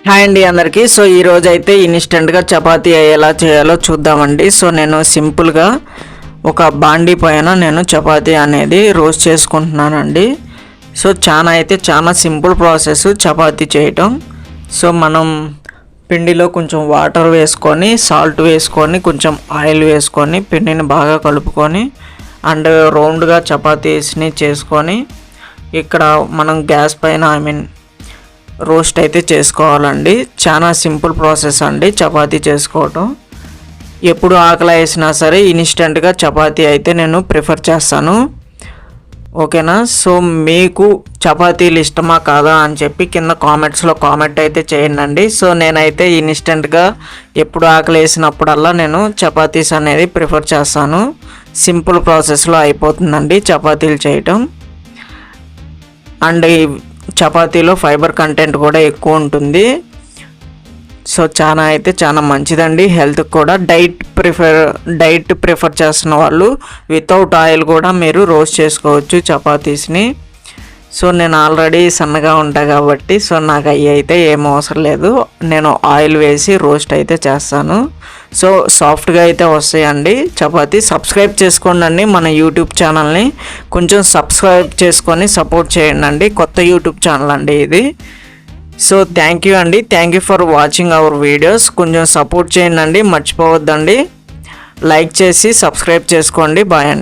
Hi అండి అందరికీ. So ఈరోజు అయితే ఇన్స్టెంట్గా చపాతీ ఎలా చేయాలో చూద్దామండి. సో నేను సింపుల్గా ఒక బాండీ పైన నేను చపాతీ అనేది రోస్ట్ చేసుకుంటున్నానండి. సో చాలా సింపుల్ ప్రాసెస్ చపాతీ చేయటం. సో మనం పిండిలో కొంచెం వాటర్ వేసుకొని, సాల్ట్ వేసుకొని, కొంచెం ఆయిల్ వేసుకొని పిండిని బాగా కలుపుకొని అండ్ రౌండ్గా చపాతీస్ని చేసుకొని ఇక్కడ మనం గ్యాస్ పైన రోస్ట్ అయితే చేసుకోవాలండి. చాలా సింపుల్ ప్రాసెస్ అండి చపాతీ చేసుకోవటం. ఎప్పుడు ఆకలి వేసినా సరే ఇన్స్టెంట్గా చపాతీ అయితే నేను ప్రిఫర్ చేస్తాను. ఓకేనా. సో మీకు చపాతీలు ఇష్టమా కాదా అని చెప్పి కింద కామెంట్స్లో కామెంట్ అయితే చేయండి. సో నేనైతే ఇన్స్టెంట్గా ఎప్పుడు ఆకలి వేసినప్పుడల్లా నేను చపాతీస్ అనేది ప్రిఫర్ చేస్తాను. సింపుల్ ప్రాసెస్లో అయిపోతుందండి చపాతీలు చేయటం. అండ్ చపాతీలో ఫైబర్ కంటెంట్ కూడా ఎక్కువ ఉంటుంది. సో చాలా మంచిదండి హెల్త్కి కూడా. డైట్ ప్రిఫర్ చేస్తున్న వాళ్ళు వితౌట్ ఆయిల్ కూడా మీరు రోస్ట్ చేసుకోవచ్చు చపాతీస్ని. సో నేను ఆల్రెడీ సన్నగా ఉంటాను కాబట్టి సో నాకు అవి అయితే ఏం అవసరం లేదు. నేను ఆయిల్ వేసి రోస్ట్ అయితే చేస్తాను. సో సాఫ్ట్గా అయితే వస్తాయండి చపాతీ. సబ్స్క్రైబ్ చేసుకోండి మన యూట్యూబ్ ఛానల్ని. కొంచెం సబ్స్క్రైబ్ చేసుకొని సపోర్ట్ చేయండి. కొత్త యూట్యూబ్ ఛానల్ అండి ఇది. So thank you for watching our videos. కొంచెం సపోర్ట్ చేయండి, మర్చిపోవద్దండి. లైక్ చేసి సబ్స్క్రైబ్ చేసుకోండి. బాయ్ అండి.